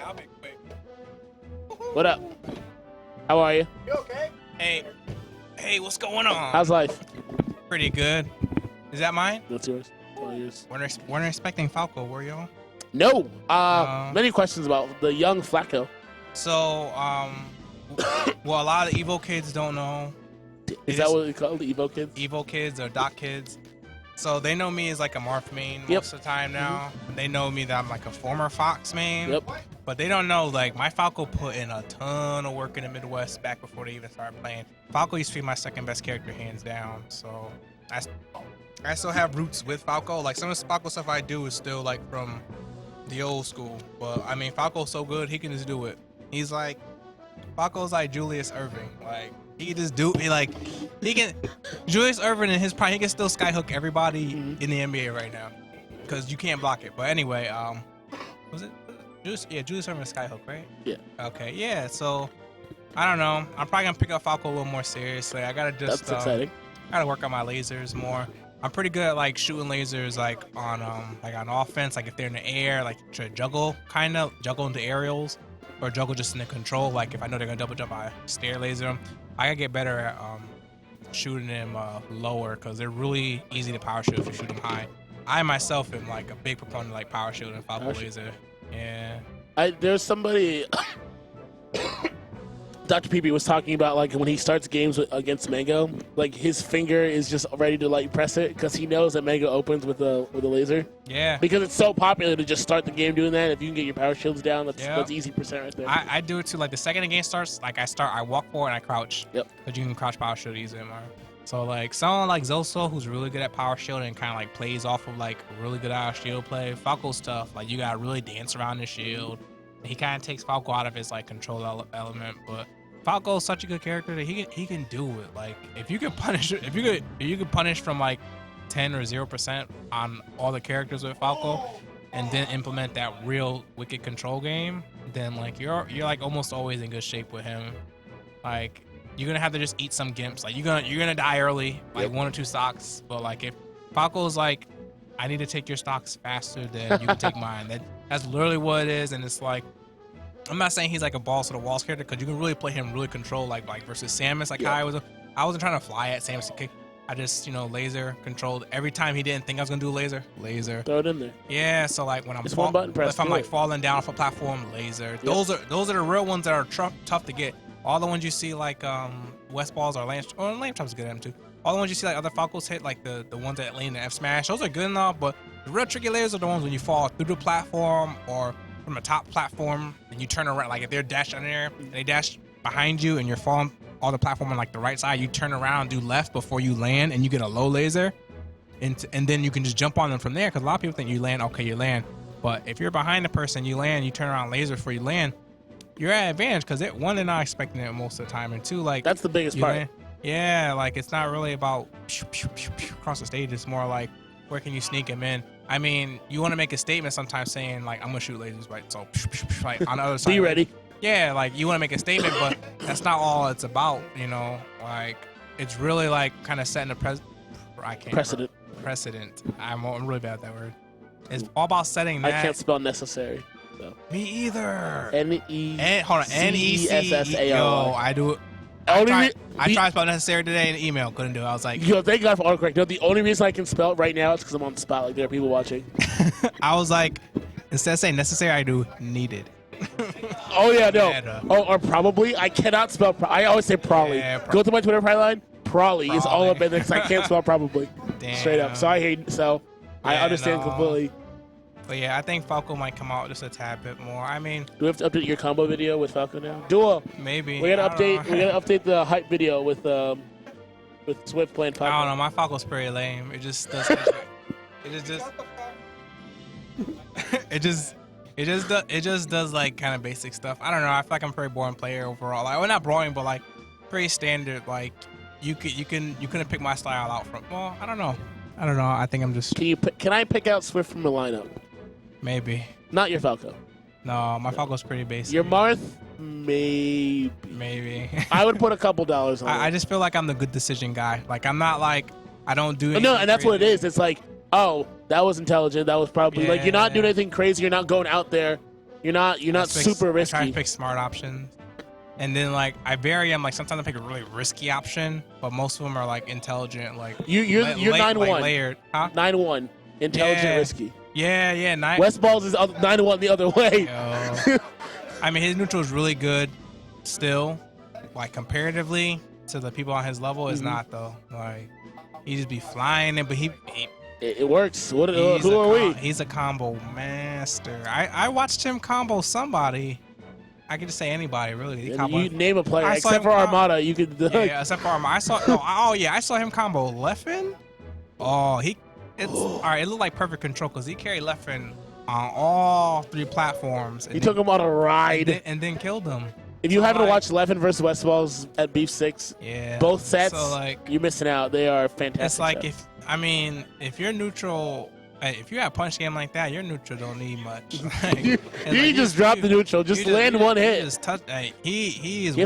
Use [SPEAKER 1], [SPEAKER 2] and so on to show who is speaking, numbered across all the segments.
[SPEAKER 1] I'll be quick.
[SPEAKER 2] What up? How are you?
[SPEAKER 1] You okay? Hey, what's going on?
[SPEAKER 2] How's life?
[SPEAKER 1] Pretty good. Is that mine?
[SPEAKER 2] What's yours? All yours.
[SPEAKER 1] Weren't expecting Falco, were y'all?
[SPEAKER 2] No. Many questions about the young Flacco.
[SPEAKER 1] So, well, a lot of the Evo kids don't know.
[SPEAKER 2] Is that what we call the Evo kids?
[SPEAKER 1] Evo kids or Doc kids. So they know me as like a Marth main most of the time now. They know me that I'm like a former Fox main.
[SPEAKER 2] Yep.
[SPEAKER 1] But they don't know, like, my Falco put in a ton of work in the Midwest back before they even started playing. Falco used to be my second best character, hands down. So I still have roots with Falco. Like, some of the Falco stuff I do is still like from the old school. But I mean, Falco's so good, he can just do it. He's like, Falco's like Julius Erving. Like, he can just do it. Julius Erving in his prime, he can still skyhook everybody in the NBA right now. Because you can't block it. But anyway, was it? Julius Erving skyhook, right?
[SPEAKER 2] Yeah.
[SPEAKER 1] Okay, yeah, so, I don't know. I'm probably going to pick up Falco a little more seriously. I got to just,
[SPEAKER 2] That's exciting.
[SPEAKER 1] got to work on my lasers more. I'm pretty good at, like, shooting lasers, like, on offense. Like, if they're in the air, like, to juggle into aerials. Or juggle just in the control. Like, if I know they're going to double jump, I stair laser them. I got to get better at shooting them lower, because they're really easy to power shoot if you shoot them high. I myself am, like, a big proponent of, like, power shooting and Falco laser. Yeah.
[SPEAKER 2] There's somebody... Dr. PB was talking about, like, when he starts games against Mango, like, his finger is just ready to, like, press it because he knows that Mango opens with a laser.
[SPEAKER 1] Yeah.
[SPEAKER 2] Because it's so popular to just start the game doing that. If you can get your power shields down, that's easy percent right there.
[SPEAKER 1] I do it too. Like, the second the game starts, like, I walk forward and I crouch.
[SPEAKER 2] Yep.
[SPEAKER 1] Because you can crouch power shield easy more. So, like, someone like Zoso, who's really good at power shielding and kind of, like, plays off of, like, really good out of shield play. Falco's tough. Like, you got to really dance around the shield. He kind of takes Falco out of his, like, control element, but Falco's such a good character that he can do it. Like, if you can punish from like 10 or 0% on all the characters with Falco, and then implement that real wicked control game, then like you're like almost always in good shape with him. Like, you're gonna have to just eat some gimps. Like, you're gonna die early, like 1 or 2 stocks. But like, if Falco's like, I need to take your stocks faster than you can take mine. That's literally what it is, and it's like, I'm not saying he's like a balls to the walls character, because you can really play him really control, like versus Samus. Like, how I wasn't trying to fly at Samus. I just, laser controlled. Every time he didn't think I was gonna do laser.
[SPEAKER 2] Throw it in there.
[SPEAKER 1] Yeah, so like when I'm
[SPEAKER 2] one button press,
[SPEAKER 1] if I'm like falling down off a platform, laser.
[SPEAKER 2] Yep.
[SPEAKER 1] Those are the real ones that are tough to get. All the ones you see like West Balls or Lance Trap's good at them too. All the ones you see like other Falcos hit, like the ones that land in F smash, those are good enough. But the real tricky lasers are the ones when you fall through the platform or from a top platform and you turn around. Like, if they're dashed on there and they dash behind you and you're falling on the platform on like the right side, you turn around, do left before you land, and you get a low laser, and then you can just jump on them from there. Because a lot of people think you land, but if you're behind the person, you land, you turn around laser before you land, you're at advantage, because one, they're not expecting it most of the time, and two, like,
[SPEAKER 2] that's the biggest part.
[SPEAKER 1] Land, yeah, like, it's not really about across the stage. It's more like, where can you sneak him in? I mean, you want to make a statement sometimes saying, like, I'm going to shoot lasers, right? So, like, on the other side.
[SPEAKER 2] Be ready.
[SPEAKER 1] Yeah, like, you want to make a statement, but that's not all it's about, Like, it's really, like, kind of setting a precedent. I'm really bad at that word. It's all about setting that.
[SPEAKER 2] I can't spell necessary. So.
[SPEAKER 1] Me either.
[SPEAKER 2] N-E-C-E-S-S-A-R-Y.
[SPEAKER 1] Yo, I do it. I tried to spell necessary today in the email. Couldn't do it. I was like...
[SPEAKER 2] Yo, thank God for autocorrect. No, the only reason I can spell it right now is because I'm on the spot. Like, there are people watching.
[SPEAKER 1] I was like, instead of saying necessary, I do needed.
[SPEAKER 2] Oh, yeah, no. Or probably. I cannot spell... I always say probably. Yeah, Go to my Twitter line. Probably is all up in there because I can't spell probably.
[SPEAKER 1] Damn.
[SPEAKER 2] Straight up. So I hate... So I understand completely.
[SPEAKER 1] But yeah, I think Falco might come out just a tad bit more. I mean,
[SPEAKER 2] do we have to update your combo video with Falco now? Duo.
[SPEAKER 1] Maybe.
[SPEAKER 2] We gotta update the hype video with Swift playing Falco.
[SPEAKER 1] I don't know. My Falco's pretty lame. It just does. it just does like kind of basic stuff. I don't know. I feel like I'm a pretty boring player overall. Like, well, not boring, but like pretty standard. Like, you couldn't pick my style out from. Well, I don't know. I think I'm just.
[SPEAKER 2] Can I pick out Swift from the lineup?
[SPEAKER 1] Maybe.
[SPEAKER 2] Not your Falco.
[SPEAKER 1] No, my Falco's pretty basic.
[SPEAKER 2] Your Marth, maybe. I would put a couple dollars on it.
[SPEAKER 1] I just feel like I'm the good decision guy. Like, I'm not like, I don't do anything.
[SPEAKER 2] No, and that's what it is. It's like, oh, that was intelligent. That was probably like, you're not doing anything crazy. You're not going out there You're not super risky.
[SPEAKER 1] I try to pick smart options. And then like I vary. I'm like sometimes I pick a really risky option, but most of them are like intelligent. Like
[SPEAKER 2] you're 9-1,
[SPEAKER 1] like layered, huh?
[SPEAKER 2] 9-1, intelligent, risky.
[SPEAKER 1] Yeah.
[SPEAKER 2] West Balls is 9-1 the other way.
[SPEAKER 1] I mean, his neutral is really good, still, like comparatively to the people on his level. Is not though. Like he just be flying it, but
[SPEAKER 2] it works. Who are we?
[SPEAKER 1] He's a combo master. I watched him combo somebody. I could just say anybody, really.
[SPEAKER 2] You name a player, except for Armada. You could.
[SPEAKER 1] Yeah, except for Armada. I saw him combo Leffen. All right. It looked like perfect control because he carried Leffen on all 3 platforms.
[SPEAKER 2] He took him on a ride
[SPEAKER 1] and then killed him.
[SPEAKER 2] If you haven't watched Leffen versus Westballs at Beef 6, both sets,
[SPEAKER 1] so like,
[SPEAKER 2] you're missing out. They are fantastic.
[SPEAKER 1] It's like if you're neutral. If you have a punch game like that, your neutral don't need much.
[SPEAKER 2] He just dropped the neutral. Just land one hit.
[SPEAKER 1] He is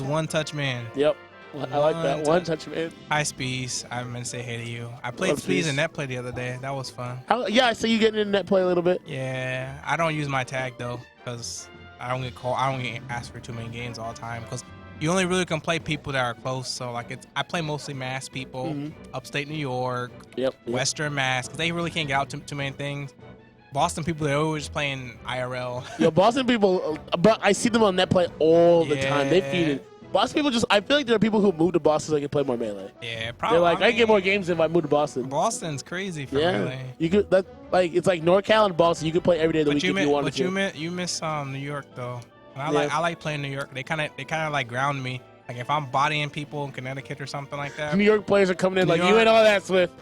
[SPEAKER 1] one touch man.
[SPEAKER 2] Yep. I like that. One touch man.
[SPEAKER 1] Hi, Spees. I meant to say hey to you. I played Spees in net play the other day. That was fun.
[SPEAKER 2] I see you getting in net play a little bit.
[SPEAKER 1] Yeah. I don't use my tag, though, because I don't get asked for too many games all the time. Because you only really can play people that are close. So like I play mostly Mass people, upstate New York, Western Mass, because they really can't get out too many things. Boston people, they're always playing IRL.
[SPEAKER 2] Yo, Boston people, but I see them on net play all the time. They feed it. Boston people I feel like there are people who move to Boston so they can play more Melee.
[SPEAKER 1] Yeah, probably.
[SPEAKER 2] They're like, I get more games if I move to Boston.
[SPEAKER 1] Boston's crazy for Melee.
[SPEAKER 2] You could it's like NorCal and Boston. You could play every day of the week if you wanted to.
[SPEAKER 1] But you miss New York though. I like playing New York. They kind of like ground me. Like if I'm bodying people in Connecticut or something like that.
[SPEAKER 2] New York players are coming in like you ain't all that Swift.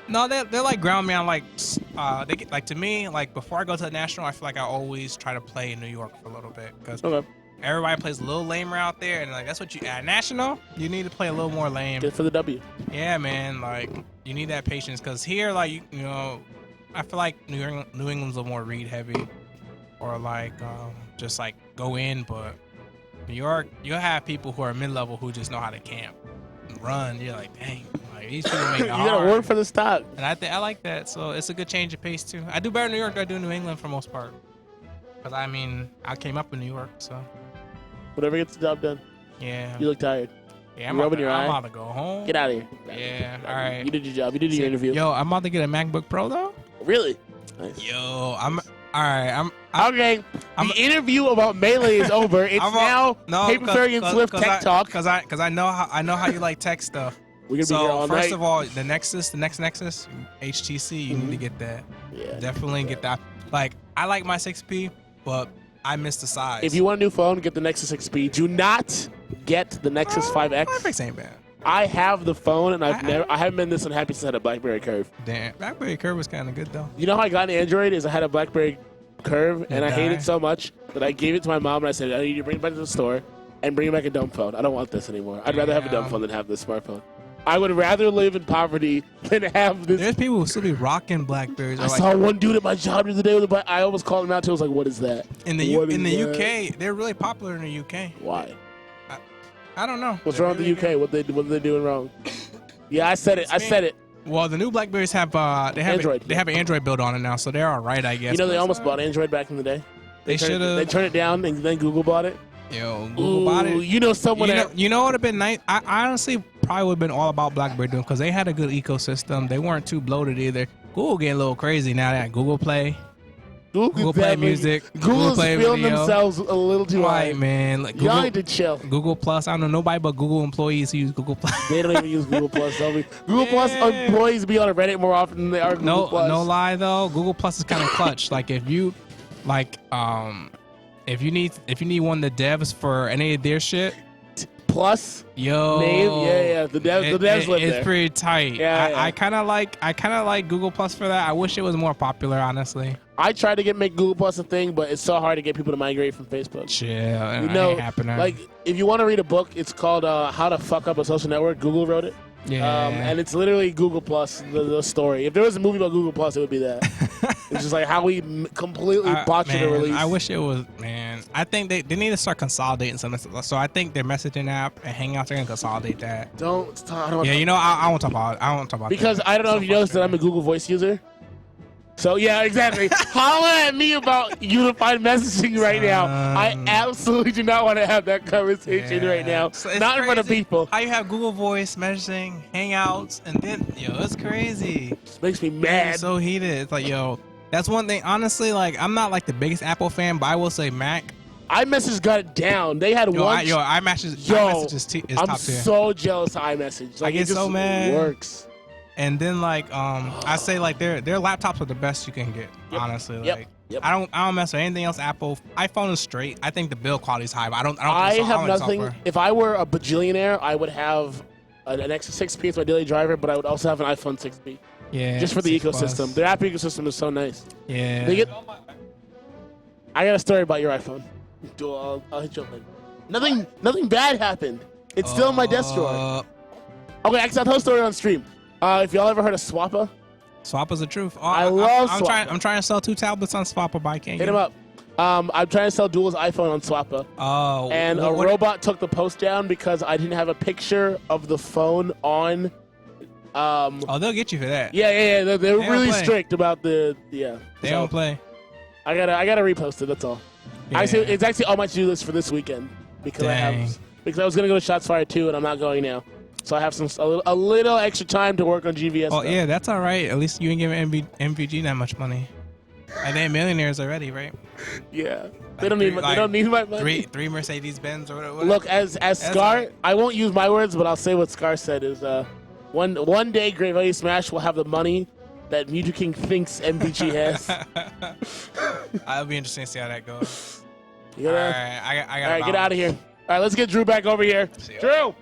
[SPEAKER 1] No, they're like ground me on like to me like before I go to the national, I feel like I always try to play in New York for a little bit because everybody plays a little lamer out there, and like that's what you at national. You need to play a little more lame.
[SPEAKER 2] Good for the W.
[SPEAKER 1] Yeah, man. Like you need that patience because here, like you know, I feel like New England's a little more read heavy, or like just like go in, but New York, you'll have people who are mid-level who just know how to camp and run. You're like, dang, like these people make it hard.
[SPEAKER 2] You gotta work for the stock.
[SPEAKER 1] And I like that. So it's a good change of pace too. I do better in New York than I do in New England for the most part. Because I mean, I came up in New York, so.
[SPEAKER 2] Whatever gets the job done.
[SPEAKER 1] Yeah.
[SPEAKER 2] You look tired.
[SPEAKER 1] Yeah, I'm about to go home.
[SPEAKER 2] Get out of here.
[SPEAKER 1] Yeah, all right.
[SPEAKER 2] You did your job. You did your interview.
[SPEAKER 1] Yo, I'm about to get a MacBook Pro though.
[SPEAKER 2] Really? Nice.
[SPEAKER 1] Yo, I'm
[SPEAKER 2] okay. The interview about Melee is over. It's now paperfairy and Swift tech talk.
[SPEAKER 1] Because I know how you like tech stuff.
[SPEAKER 2] We're gonna be here all night.
[SPEAKER 1] First of all, the next Nexus, HTC, you need to get that. Yeah, definitely get that. Like I like my 6P, but I miss the size.
[SPEAKER 2] If you want a new phone, get the Nexus 6P. Do not get the Nexus 5X.
[SPEAKER 1] 5X ain't bad.
[SPEAKER 2] I have the phone, and I haven't been this unhappy since I had a BlackBerry Curve.
[SPEAKER 1] Damn, BlackBerry Curve was kind of good though.
[SPEAKER 2] You know how I got an Android? Is I had a BlackBerry Curve, and I hated it so much that I gave it to my mom, and I said, I need you to bring it back to the store and bring back a dumb phone. I don't want this anymore. I'd rather have a dumb phone than have this smartphone. I would rather live in poverty than have this.
[SPEAKER 1] There's people who still be rocking Blackberries.
[SPEAKER 2] I saw one dude at my job the other day with a Black. I almost called him out too. I was like, "What is that?"
[SPEAKER 1] In the UK, they're really popular in the UK.
[SPEAKER 2] Why?
[SPEAKER 1] I don't know.
[SPEAKER 2] What's wrong with the UK? What are they doing wrong? Yeah, I said it.
[SPEAKER 1] Well, the new Blackberries have Android. They have an Android build on it now, so they're all right, I guess.
[SPEAKER 2] You know, they almost bought Android back in the day.
[SPEAKER 1] They should have.
[SPEAKER 2] They turned it down, and then Google bought it.
[SPEAKER 1] Yo, Google bought it.
[SPEAKER 2] You know someone.
[SPEAKER 1] You know what would have been nice? I honestly probably would have been all about BlackBerry doing because they had a good ecosystem. They weren't too bloated either. Google getting a little crazy now. They got Google Play. Google Play Music.
[SPEAKER 2] Google's feeling themselves a little too high.
[SPEAKER 1] Man. Like
[SPEAKER 2] y'all need to chill.
[SPEAKER 1] Google Plus. I don't know nobody but Google employees who use Google Plus.
[SPEAKER 2] They don't even use Google Plus. Google Plus employees be on Reddit more often than they are Google Plus.
[SPEAKER 1] No lie though. Google Plus is kind of clutch. Like if you need one of the devs for any of their shit.
[SPEAKER 2] Plus
[SPEAKER 1] yo
[SPEAKER 2] name, the devs live there.
[SPEAKER 1] It's pretty tight. I kind of like Google Plus for that. I wish it was more popular, honestly.
[SPEAKER 2] I tried to make Google Plus a thing, but it's so hard to get people to migrate from Facebook.
[SPEAKER 1] Chill, ain't happening.
[SPEAKER 2] Like if you want to read a book, it's called How to Fuck Up a Social Network. Google wrote it.
[SPEAKER 1] Yeah.
[SPEAKER 2] And it's literally Google Plus, the story. If there was a movie about Google Plus, it would be that. It's just like how we completely botched the release.
[SPEAKER 1] I wish it was, man. I think they need to start consolidating some of this. So I think their messaging app and Hangouts are going to consolidate that.
[SPEAKER 2] I won't talk
[SPEAKER 1] about it. Because
[SPEAKER 2] I don't know if you noticed that I'm a Google Voice user. So yeah, exactly. Holla at me about unified messaging right now. I absolutely do not want to have that conversation right now.
[SPEAKER 1] So
[SPEAKER 2] not in front of people.
[SPEAKER 1] How you have Google Voice messaging, Hangouts, and then it's crazy.
[SPEAKER 2] It makes me mad.
[SPEAKER 1] It's so heated. It's like that's one thing. Honestly, like I'm not like the biggest Apple fan, but I will say Mac.
[SPEAKER 2] iMessage got it down. They had one.
[SPEAKER 1] iMessage is
[SPEAKER 2] I'm
[SPEAKER 1] top tier.
[SPEAKER 2] so jealous of iMessage. Like,
[SPEAKER 1] I get
[SPEAKER 2] it just
[SPEAKER 1] so mad.
[SPEAKER 2] Works.
[SPEAKER 1] And then like I say like their laptops are the best you can get. Honestly, like I don't mess with anything else. Apple iPhone is straight. I think the build quality is high. But I
[SPEAKER 2] have nothing. If I were a bajillionaire, I would have an Nexus 6P as my daily driver, but I would also have an iPhone 6P.
[SPEAKER 1] Yeah.
[SPEAKER 2] Just for the ecosystem. Their app ecosystem is so nice.
[SPEAKER 1] Yeah.
[SPEAKER 2] I got a story about your iPhone. I'll hit you up later. Nothing bad happened. It's still in my desk drawer. Okay, actually, I'll tell a story on stream. If y'all ever heard of Swappa?
[SPEAKER 1] Swappa's the truth.
[SPEAKER 2] I love Swappa.
[SPEAKER 1] I'm trying to sell 2 tablets on Swappa, but I can't
[SPEAKER 2] hit him up. I'm trying to sell Dual's iPhone on Swappa.
[SPEAKER 1] Oh.
[SPEAKER 2] And a robot took the post down because I didn't have a picture of the phone on.
[SPEAKER 1] They'll get you for that.
[SPEAKER 2] Yeah. They're really strict about the. Yeah.
[SPEAKER 1] They don't play.
[SPEAKER 2] I gotta repost it. That's all.
[SPEAKER 1] Yeah.
[SPEAKER 2] It's actually on my to-do list for this weekend because I was gonna go to Shots Fired 2 and I'm not going now. So I have a little extra time to work on GVS.
[SPEAKER 1] Oh yeah, that's all right. At least you ain't giving MVG that much money. And they're millionaires already, right?
[SPEAKER 2] Yeah, they don't need my money.
[SPEAKER 1] Three Mercedes Benz or whatever.
[SPEAKER 2] Look, as Scar, I won't use my words, but I'll say what Scar said is one day Great Value Smash will have the money that Mewtwo King thinks MVG has.
[SPEAKER 1] It'll be interesting to see how that goes.
[SPEAKER 2] All right, get out of here. All right, let's get Drew back over here. Drew.